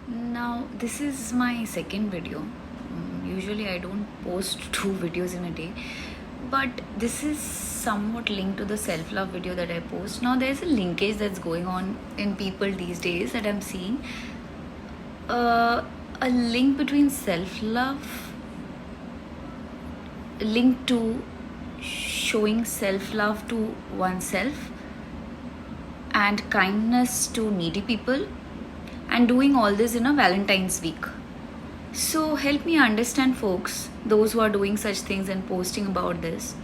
Now this is my second video. Usually I don't post 2 videos in a day, but this is somewhat linked to the self-love video that I post. Now there's a linkage that's going on in people these days that I'm seeing. A link between self-love, linked to showing self-love to oneself and kindness to needy people, and doing all this in a Valentine's week. So help me understand, folks, those who are doing such things and posting about this.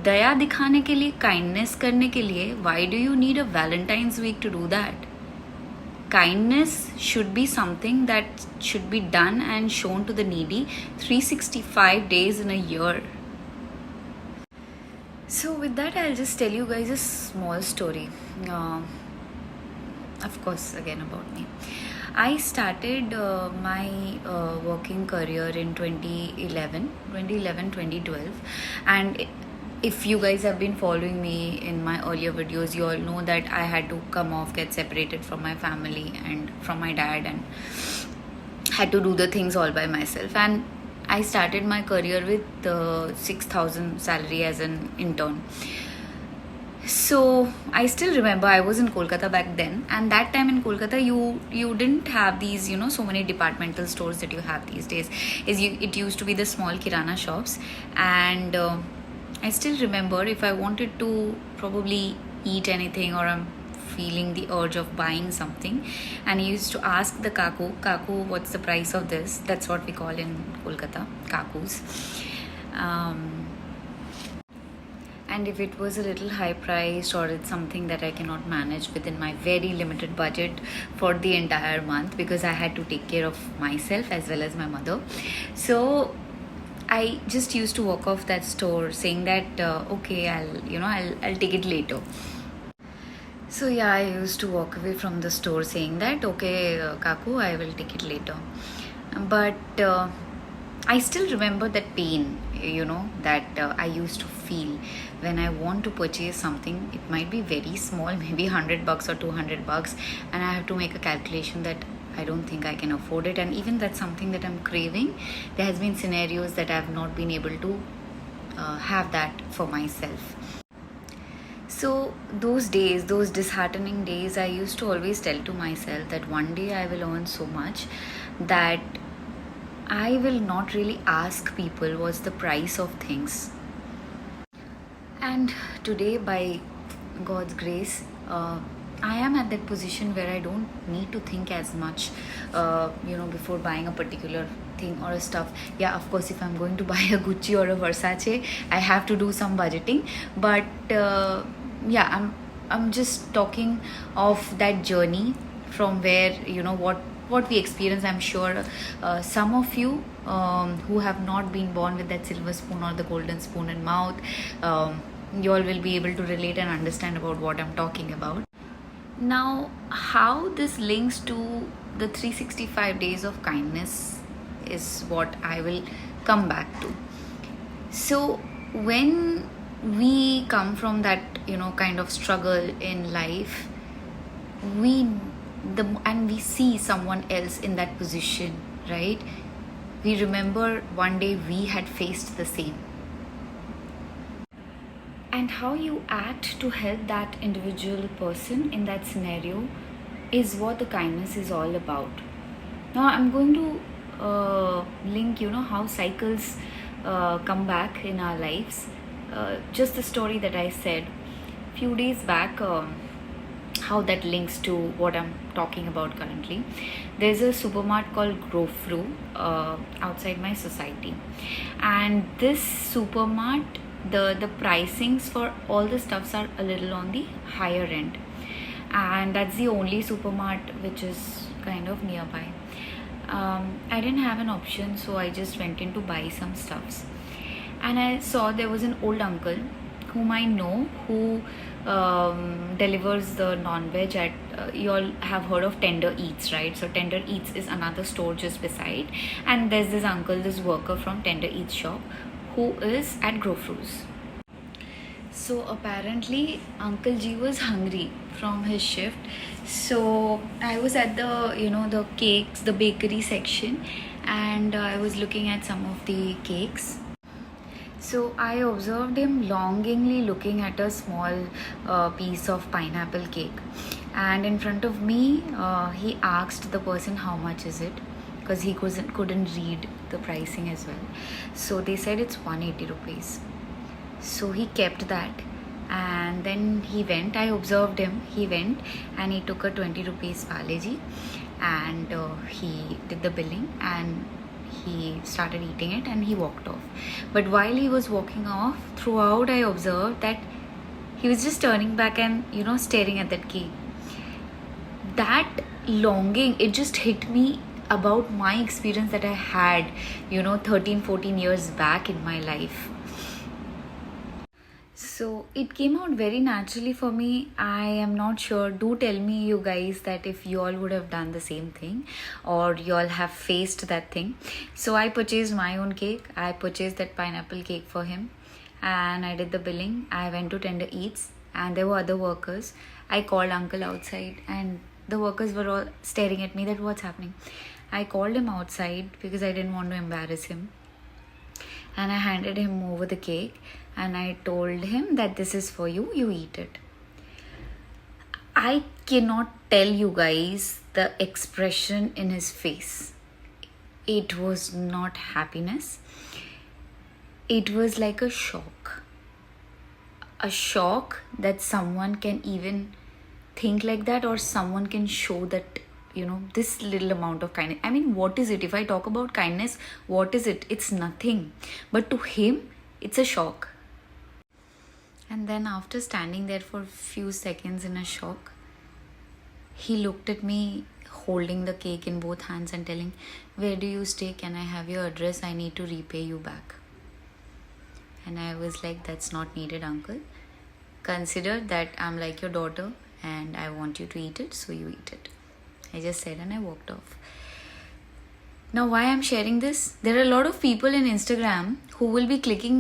दया दिखाने के लिए, kindness करने के लिए, why do you need a Valentine's week to do that? Kindness should be something that should be done and shown to the needy 365 days in a year. So with that, I'll just tell you guys a small story. Of course, again about me. I started my working career in 2011, 2012, and if you guys have been following me in my earlier videos, you all know that I had to come off, get separated from my family and from my dad, and had to do the things all by myself. And I started my career with 6,000 salary as an intern. So I still remember I was in Kolkata back then, and that time in Kolkata you didn't have these so many departmental stores that you have these days. It used to be the small kirana shops, and I still remember if I wanted to probably eat anything, or I'm feeling the urge of buying something, and I used to ask the kaku, what's the price of this? That's what we call in Kolkata, kakus. And if it was a little high priced, or it's something that I cannot manage within my very limited budget for the entire month, because I had to take care of myself as well as my mother, so I just used to walk off that store saying that okay, I'll take it later. So yeah, I used to walk away from the store saying that okay, kaku, I will take it later. But I still remember that pain, that I used to feel when I want to purchase something. It might be very small, maybe $100 or $200, and I have to make a calculation that I don't think I can afford it. And even that's something that I'm craving. There has been scenarios that I have not been able to have that for myself. So those days, those disheartening days, I used to always tell to myself that one day I will earn so much that I will not really ask people what's the price of things. And today, by God's grace, I am at that position where I don't need to think as much, before buying a particular thing or a stuff. Yeah, of course, if I'm going to buy a Gucci or a Versace, I have to do some budgeting. But yeah, I'm just talking of that journey from where what we experience. I'm sure some of you who have not been born with that silver spoon or the golden spoon in mouth, you all will be able to relate and understand about what I'm talking about. Now, how this links to the 365 days of kindness is what I will come back to. So when we come from that kind of struggle in life, and we see someone else in that position, right? We remember one day we had faced the same, and how you act to help that individual person in that scenario is what the kindness is all about. Now I'm going to link how cycles come back in our lives. Just the story that I said few days back, how that links to what I'm talking about currently. There's a supermart called Grofru outside my society, and this supermart, the pricings for all the stuffs are a little on the higher end, and that's the only supermart which is kind of nearby. I didn't have an option, so I just went in to buy some stuffs, and I saw there was an old uncle whom I know, who delivers the non-veg at you all have heard of Tender Eats, right? So Tender Eats is another store just beside, and there's this uncle, this worker from Tender Eats shop, who is at Grofru's. So apparently Uncle G was hungry from his shift. So I was at the cakes, the bakery section, and I was looking at some of the cakes. So I observed him longingly looking at a small piece of pineapple cake, and in front of me, he asked the person how much is it, because he couldn't read the pricing as well. So they said it's 180 rupees. So he kept that, and then he went. I observed him. He went and he took a 20 rupees Paleji, and he did the billing, and he started eating it, and he walked off. But while he was walking off, throughout I observed that he was just turning back and staring at that cake. That longing, it just hit me about my experience that I had 13-14 years back in my life. So it came out very naturally for me. I am not sure. Do tell me, you guys, that if you all would have done the same thing or you all have faced that thing. So I purchased my own cake. I purchased that pineapple cake for him, and I did the billing. I went to Tender Eats, and there were other workers. I called uncle outside, and the workers were all staring at me that what's happening. I called him outside because I didn't want to embarrass him, and I handed him over the cake, and I told him that this is for you, you eat it. I cannot tell you guys the expression in his face. It was not happiness. It was like a shock. A shock that someone can even think like that, or someone can show that this little amount of kindness. I mean, what is it? If I talk about kindness, what is it? It's nothing. But to him, it's a shock. And then after standing there for a few seconds in a shock, he looked at me holding the cake in both hands and telling, "Where do you stay? Can I have your address? I need to repay you back." And I was like, "That's not needed, uncle. Consider that I'm like your daughter and I want you to eat it, so you eat it." I just said, and I walked off. Now, why I'm sharing this? There are a lot of people in Instagram who will be clicking,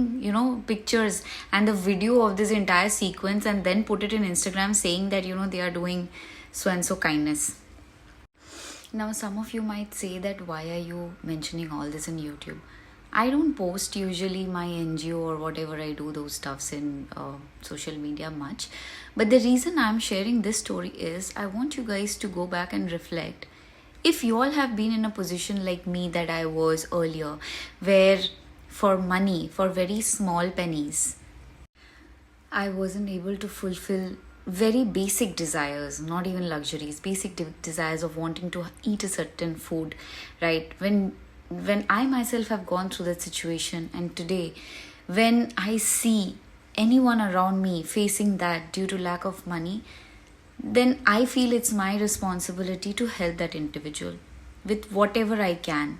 pictures and the video of this entire sequence and then put it in Instagram saying that, they are doing so and so kindness. Now, some of you might say that why are you mentioning all this in YouTube? I don't post usually my NGO or whatever I do, those stuffs in social media much. But the reason I'm sharing this story is I want you guys to go back and reflect. If you all have been in a position like me that I was earlier, where for money, for very small pennies, I wasn't able to fulfill very basic desires, not even luxuries, basic desires of wanting to eat a certain food, right? When I myself have gone through that situation, and today when I see anyone around me facing that due to lack of money, then I feel it's my responsibility to help that individual with whatever I can.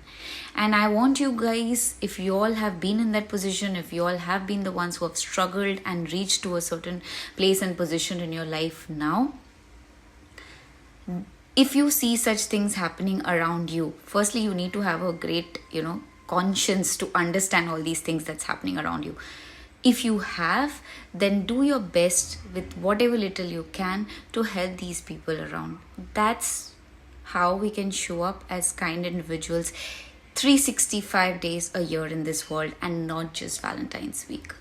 And I want you guys, if you all have been in that position, if you all have been the ones who have struggled and reached to a certain place and position in your life now, if you see such things happening around you, firstly, you need to have a great, conscience to understand all these things that's happening around you. If you have, then do your best with whatever little you can to help these people around. That's how we can show up as kind individuals 365 days a year in this world, and not just Valentine's week.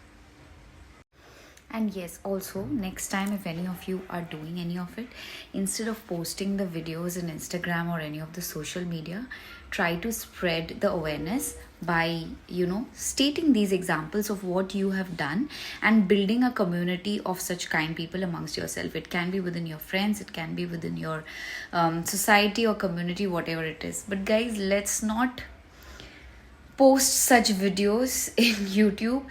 And yes, also next time, if any of you are doing any of it, instead of posting the videos in Instagram or any of the social media, try to spread the awareness by stating these examples of what you have done and building a community of such kind people amongst yourself. It can be within your friends, it can be within your society or community, whatever it is. But guys, let's not post such videos in YouTube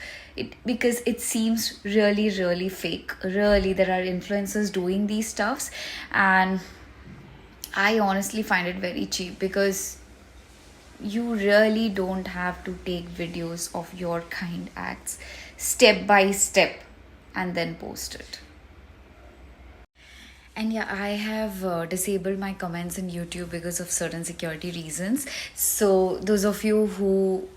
because it seems really, really fake. Really, there are influencers doing these stuffs, and I honestly find it very cheap, because you really don't have to take videos of your kind acts step by step and then post it. And yeah, I have disabled my comments in YouTube because of certain security reasons. So those of you who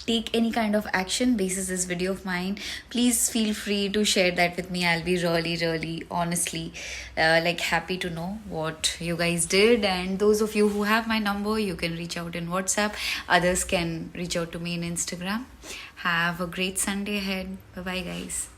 take any kind of action basis this video of mine, please feel free to share that with me. I'll be really honestly like happy to know what you guys did. And those of you who have my number, you can reach out in WhatsApp. Others can reach out to me in Instagram. Have a great Sunday ahead. Bye bye guys.